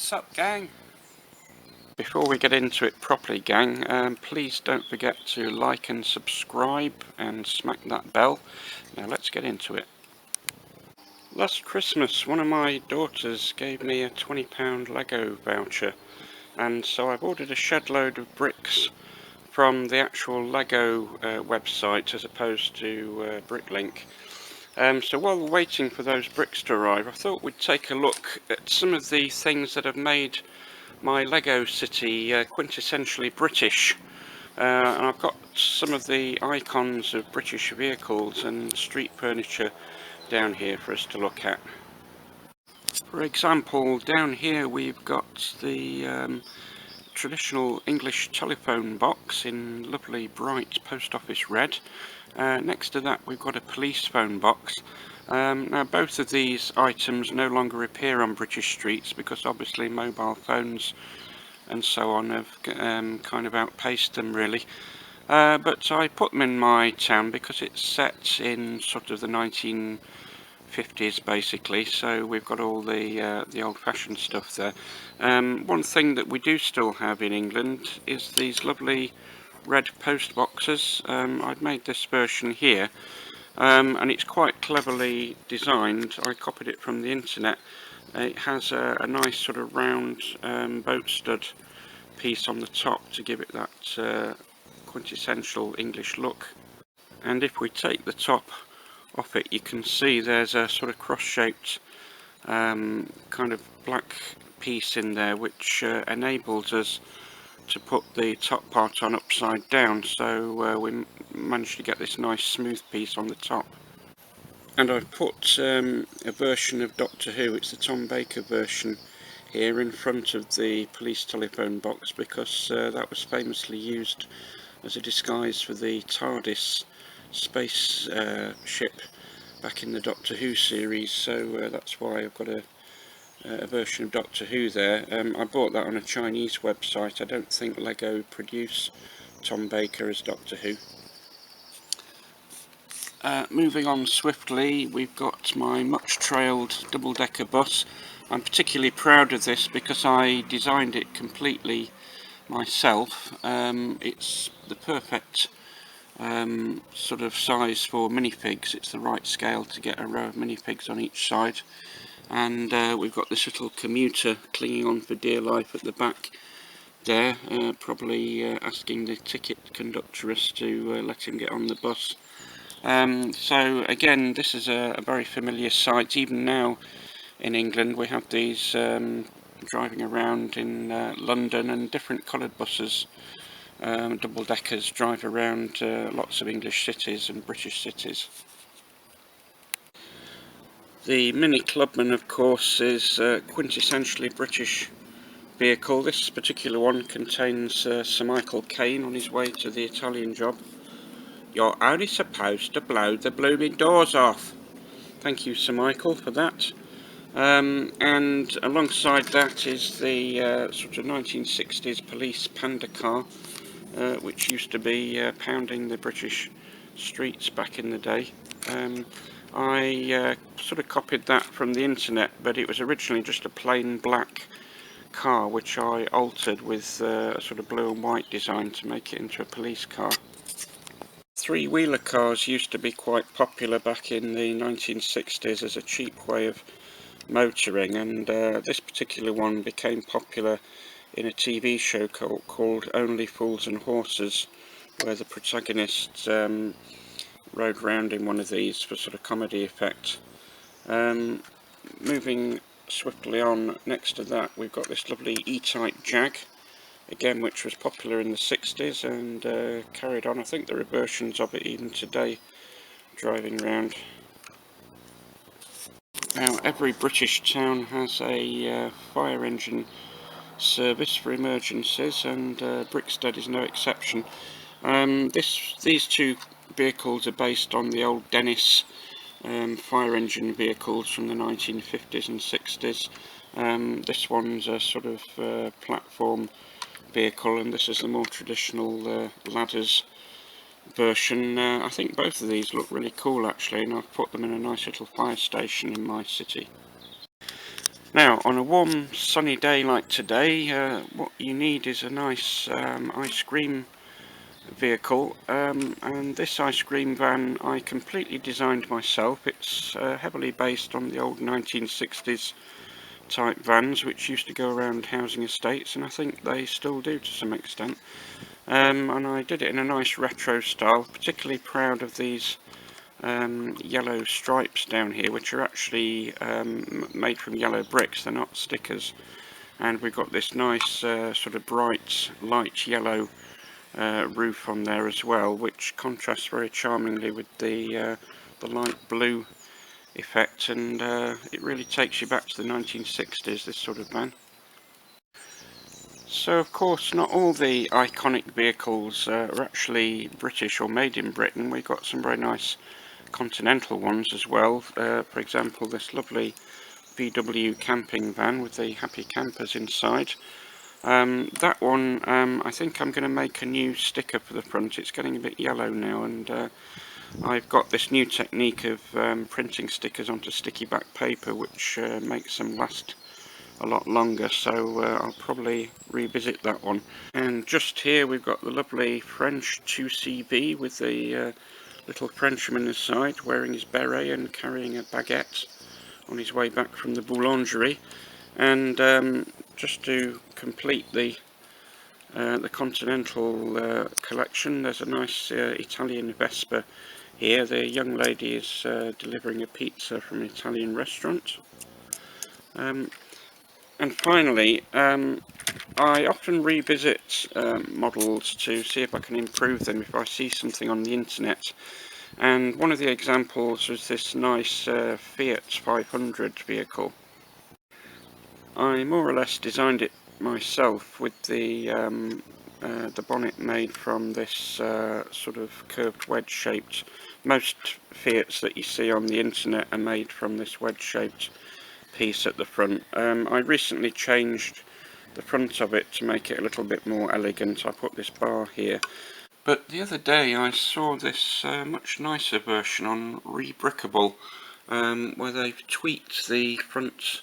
Sup gang? Before we get into it properly gang, please don't forget to like and subscribe and smack that bell. Now let's get into it. Last Christmas one of my daughters gave me a £20 Lego voucher, and so I've ordered a shed load of bricks from the actual Lego website as opposed to Bricklink. So while we're waiting for those bricks to arrive, I thought we'd take a look at some of the things that have made my Lego city quintessentially British. And I've got some of the icons of British vehicles and street furniture down here for us to look at. For example, down here we've got the traditional English telephone box in lovely bright post office red. Next to that we've got a police phone box. Now both of these items no longer appear on British streets because obviously mobile phones and so on have kind of outpaced them really. But I put them in my town because it's set in sort of the 1950s basically, so we've got all the old-fashioned stuff there. One thing that we do still have in England is these lovely red post boxes. I've made this version here, and it's quite cleverly designed. I copied it from the internet. It has a nice sort of round boat stud piece on the top to give it that quintessential English look. And if we take the top off it, you can see there's a sort of cross-shaped kind of black piece in there which enables us to put the top part on upside down, so we managed to get this nice smooth piece on the top. And I've put a version of Doctor Who, it's the Tom Baker version, here in front of the police telephone box because that was famously used as a disguise for the TARDIS space ship back in the Doctor Who series, so that's why I've got a version of Doctor Who there. I bought that on a Chinese website. I don't think Lego produce Tom Baker as Doctor Who. Moving on swiftly, we've got my much trailed double-decker bus. I'm particularly proud of this because I designed it completely myself. It's the perfect sort of size for minifigs. It's the right scale to get a row of minifigs on each side. And we've got this little commuter clinging on for dear life at the back there, probably asking the ticket conductress to let him get on the bus. So again, this is a very familiar sight. Even now in England we have these driving around in London, and different coloured buses, double-deckers, drive around lots of English cities and British cities. The Mini Clubman, of course, is a quintessentially British vehicle. This particular one contains Sir Michael Caine on his way to the Italian job. You're only supposed to blow the blooming doors off. Thank you, Sir Michael, for that. And alongside that is the sort of 1960s police panda car, which used to be pounding the British streets back in the day. I sort of copied that from the internet, but it was originally just a plain black car which I altered with a sort of blue and white design to make it into a police car. Three-wheeler cars used to be quite popular back in the 1960s as a cheap way of motoring, and this particular one became popular in a TV show called Only Fools and Horses, where the protagonist rode around in one of these for sort of comedy effect. Moving swiftly on, next to that we've got this lovely E-Type Jag, again which was popular in the 60s and carried on. I think there are versions of it even today driving around. Now every British town has a fire engine service for emergencies, and Brixted is no exception. These two vehicles are based on the old Dennis fire engine vehicles from the 1950s and 60s. This one's a sort of platform vehicle, and this is the more traditional ladders version. I think both of these look really cool actually, and I've put them in a nice little fire station in my city. Now, on a warm sunny day like today, what you need is a nice ice cream vehicle, and this ice cream van I completely designed myself. It's heavily based on the old 1960s type vans which used to go around housing estates, and I think they still do to some extent. And I did it in a nice retro style. Particularly proud of these yellow stripes down here, which are actually made from yellow bricks, they're not stickers. And we've got this nice sort of bright light yellow roof on there as well, which contrasts very charmingly with the light blue effect, and it really takes you back to the 1960s, this sort of van. So of course not all the iconic vehicles are actually British or made in Britain. We've got some very nice continental ones as well. For example, this lovely VW camping van with the happy campers inside. That one, I think I'm going to make a new sticker for the front. It's getting a bit yellow now, and I've got this new technique of printing stickers onto sticky back paper, which makes them last a lot longer, so I'll probably revisit that one. And just here we've got the lovely French 2CV with the little Frenchman inside, wearing his beret and carrying a baguette on his way back from the boulangerie. And just to complete the continental collection, there's a nice Italian Vespa here. The young lady is delivering a pizza from an Italian restaurant. And finally, I often revisit models to see if I can improve them if I see something on the internet. And one of the examples was this nice Fiat 500 vehicle. I more or less designed it myself, with the bonnet made from this sort of curved wedge-shaped. Most Fiats that you see on the internet are made from this wedge-shaped piece at the front. I recently changed the front of it to make it a little bit more elegant. I put this bar here. But the other day I saw this much nicer version on Rebrickable, where they've tweaked the front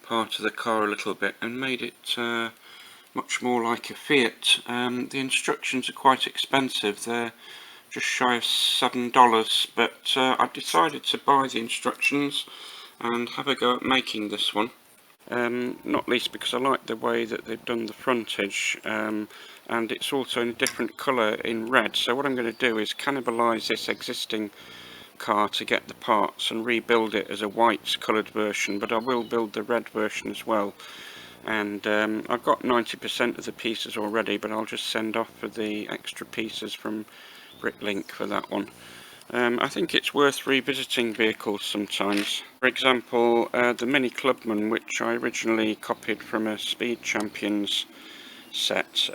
part of the car a little bit and made it much more like a Fiat. The instructions are quite expensive. They're just shy of $7, but I decided to buy the instructions and have a go at making this one. Not least because I like the way that they've done the frontage, and it's also in a different colour in red. So what I'm going to do is cannibalise this existing car to get the parts and rebuild it as a white coloured version, but I will build the red version as well. And I've got 90% of the pieces already, but I'll just send off for the extra pieces from Bricklink for that one. I think it's worth revisiting vehicles sometimes. For example, the Mini Clubman, which I originally copied from a Speed Champions set.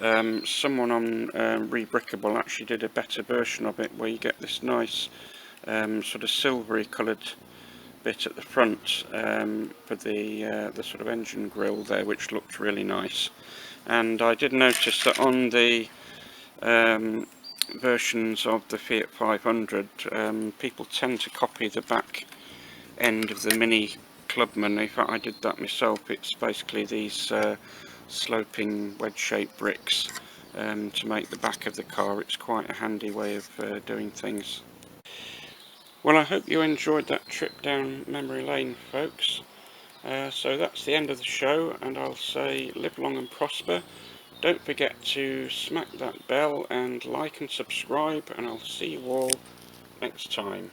Someone on Rebrickable actually did a better version of it, where you get this nice sort of silvery coloured bit at the front for the sort of engine grille there, which looked really nice. And I did notice that on the versions of the Fiat 500, people tend to copy the back end of the Mini Clubman. In fact, I did that myself. It's basically these sloping wedge-shaped bricks to make the back of the car. It's quite a handy way of doing things. Well, I hope you enjoyed that trip down memory lane, folks. So that's the end of the show, and I'll say live long and prosper. Don't forget to smack that bell and like and subscribe, and I'll see you all next time.